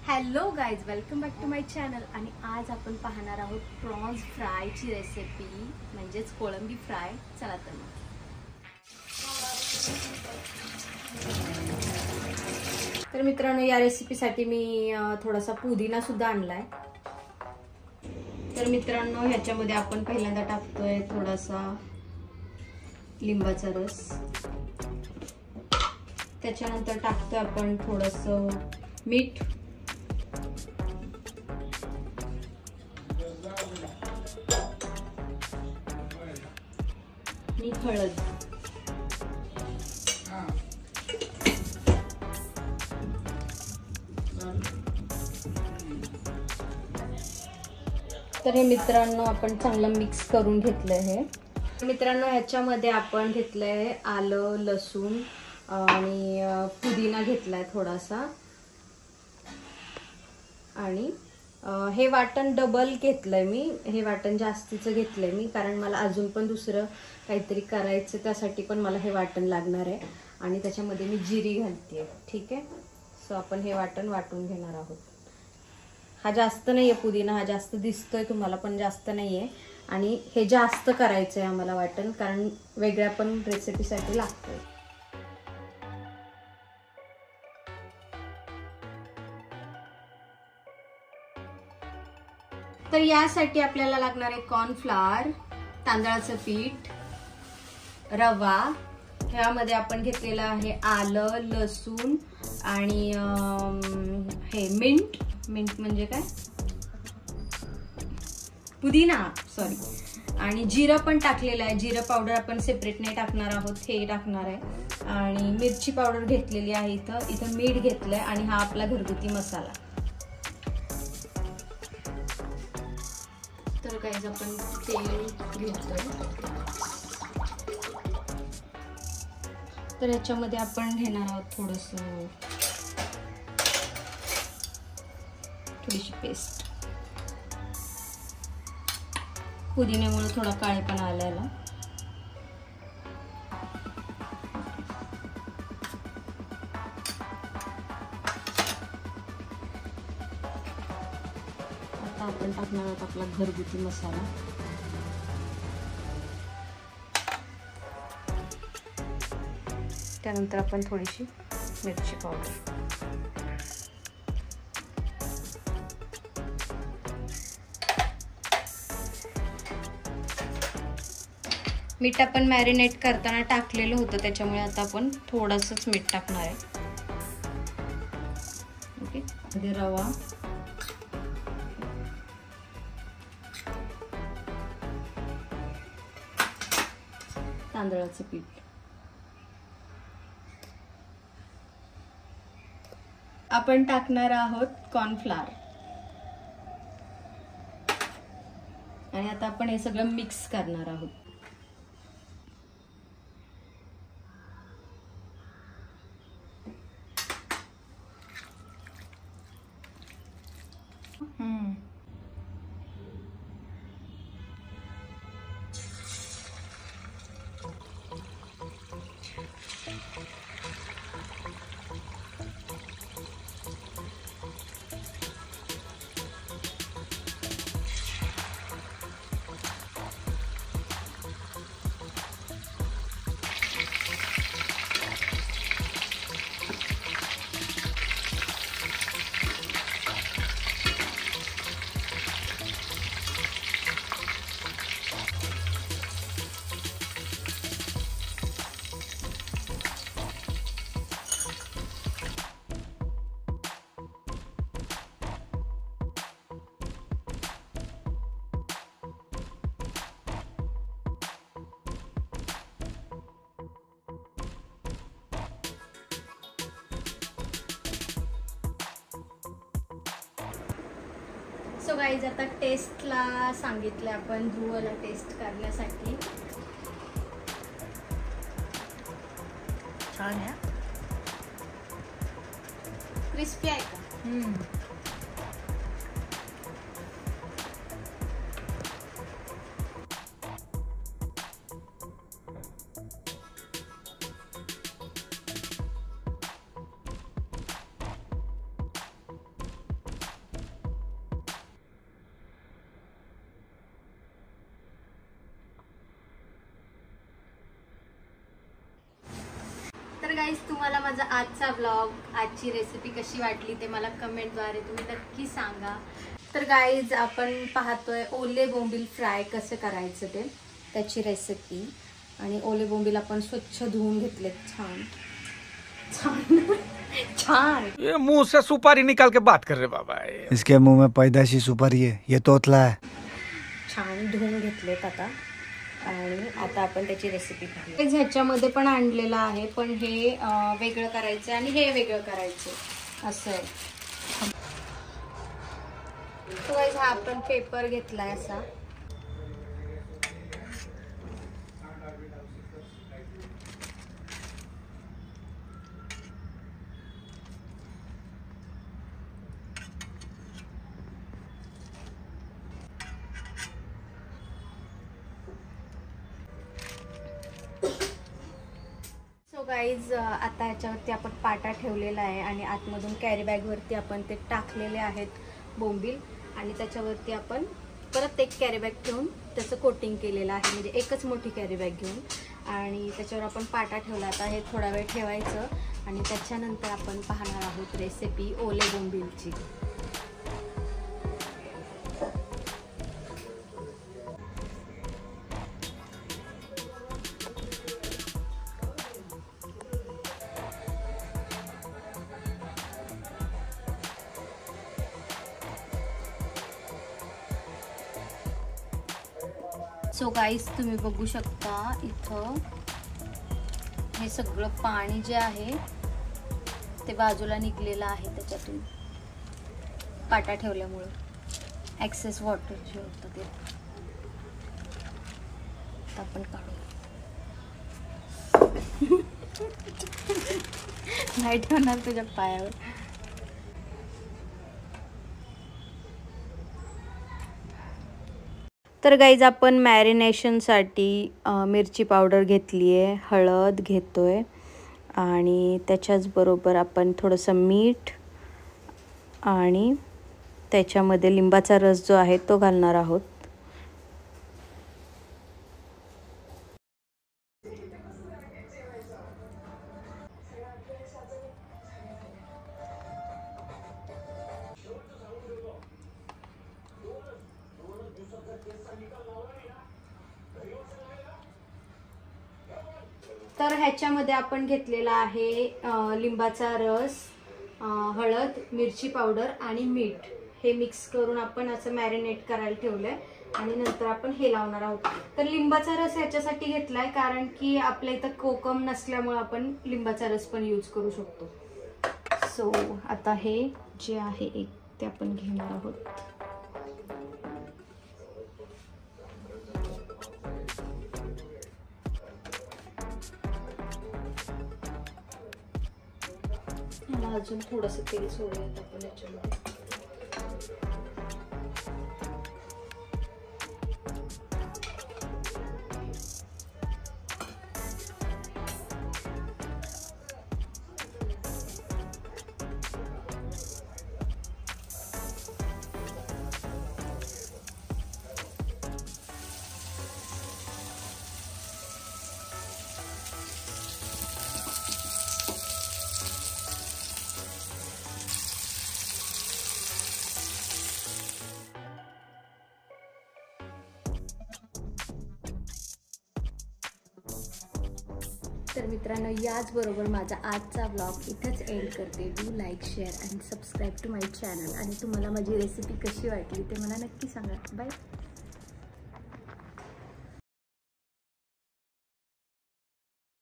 Hello guys, welcome back to my channel. आणि आज आपण पाहणार आहोत प्रॉन्स फ्रायची रेसिपी, म्हणजेच कोळंबी फ्राय. चला तर मग. तर मित्रांनो, या रेसिपीसाठी मी थोडासा पुदिना सुद्धा आणलाय. तर मित्रांनो, ह्याच्यामध्ये आपण पहिल्यांदा टाकतोय थोडासा लिंबाचा रस. त्याच्यानंतर टाकतोय आपण थोडंसं मीठ, आणि हळद. तर हे मित्रांनो आपण चांगलं मिक्स करून घेतलंय. हे मित्रांनो, ह्याच्यामध्ये आपण घेतलंय आलं, लसूण आणि पुदिना घेतलाय थोडासा. आणि हे वाटण डबल घेतलंय मी. हे वाटण जास्तीचं घेतलंय मी, कारण मला अजून पण दुसरं काहीतरी करायचं, त्यासाठी पण मला हे वाटण लागणार आहे. आणि त्याच्यामध्ये मी जिरी घालते. ठीक आहे. सो आपण हे वाटण वाटून घेणार आहोत. हा जास्त नाहीये पुदिना, हा जास्त दिसतोय तुम्हाला, पण जास्त नाहीये. आणि हे जास्त करायचंय आम्हाला वाटण, कारण वेगळ्या पण रेसिपीसाठी लागतंय. तर यासाठी आपल्याला लागणार आहे कॉर्नफ्लॉवर, तांदळाचं पीठ, रवा. ह्यामध्ये आपण घेतलेलं आहे आलं, लसूण आणि हे मिंट म्हणजे काय, पुदिना, सॉरी. आणि जिरं पण टाकलेलं आहे. जिरं पावडर आपण सेपरेट नाही टाकणार आहोत, हे टाकणार आहे. आणि मिरची पावडर घेतलेली आहे. इथं मीठ घेतलंय. आणि हा आपला घरगुती मसाला. तर गाईज आपण तेल घेतोय. तर याच्यामध्ये आपण घेणार आहोत थोडीशी पेस्ट. पुदिन्यामुळे थोडा काळेपणा आलेला. आता आपण टाकणार आहोत आपला घरगुती मसाला. त्यानंतर आपण थोडीशी मिरची पावडर. मीठ आपण मॅरिनेट करताना टाकलेलं होतं, त्याच्यामुळे आता आपण थोडंसंच मीठ टाकणार आहे. ओके. मध्ये रवा, तांदळाचं पीठ, आपण टाकणार आहोत कॉर्नफ्लॉवर. आणि आता आपण हे सगळं मिक्स करणार आहोत. सो गाईज, आता टेस्टला सांगितलं आपण ध्रुवला टेस्ट करण्यासाठी. छान आहे. क्रिस्पी आहे का? तुम्हाला माझा आजचा ब्लॉग, आजची रेसिपी कशी वाटली ते मला कमेंटद्वारे तुम्ही नक्की सांगा. तर गाईज आपण पाहतोय ओले बोंबील फ्राय कसं करायचं ते, त्याची रेसिपी. आणि ओले बोंबील आपण स्वच्छ धुवून घेतलेत. छान छान छान. ये मुंह से सुपारी निकाल के बात कर रहे बाबा. इसके मुंह में पैदाशी सुपारी है, ये तोतला है. छान धुवून घेतलेत आता. आणि आता आपण त्याची रेसिपी पाहूया. ह्याच्यामध्ये पण आणलेलं आहे, पण हे वेगळं करायचं आणि हे वेगळं करायचं असं आहे. तो हा आपण पेपर घेतलाय असा. गाईज आता ह्याच्यावरती आपण पाटा ठेवलेला आहे आणि आतमधून कॅरी बॅगवरती आपण ते टाकलेले आहेत बोंबील. आणि त्याच्यावरती आपण परत एक कॅरी बॅग ठेवून त्याचं कोटिंग केलेलं आहे, म्हणजे एकच मोठी कॅरी बॅग घेऊन. आणि त्याच्यावर आपण पाटा ठेवला. आता हे थोडा वेळ ठेवायचं आणि त्याच्यानंतर आपण पाहणार आहोत रेसिपी ओले बोंबीलची. सो गाईज तुम्ही बघू शकता इथं हे सगळं पाणी जे आहे ते बाजूला निघलेलं आहे त्याच्यातून, पाटा ठेवल्यामुळं ॲक्सेस वॉटर जे होतं ते आपण काढू. नाही ठेवणार तुझ्या पायावर. तर गाईज आपण मॅरिनेशनसाठी मिरची पावडर घेतली आहे, हळद घेतोय आणि त्याच्याचबरोबर आपण थोडंसं मीठ आणि त्याच्यामध्ये लिंबाचा रस जो आहे तो घालणार आहोत. तर ह्याच्यामध्ये आपण घेतलेला आहे लिंबाचा रस, हळद, मिरची पावडर आणि मीठ. हे मिक्स करून आपण असं मॅरिनेट करायला ठेवलंय आणि नंतर आपण हे लावणार आहोत. तर लिंबाचा रस ह्याच्यासाठी घेतलाय कारण की आपल्या इथं कोकम नसल्यामुळे आपण लिंबाचा रस पण यूज करू शकतो. सो आता हे जे आहे एक ते आपण घेणार आहोत. अजून थोडंसं तेल सोडूयात आपण याच्यामध्ये. तर मित्रांनो, याचबरोबर माझा आजचा ब्लॉग इथंच एंड करते. Do like, share and subscribe to my channel. आणि तुम्हाला माझी रेसिपी कशी वाटली ते मला नक्की सांगा. बाय.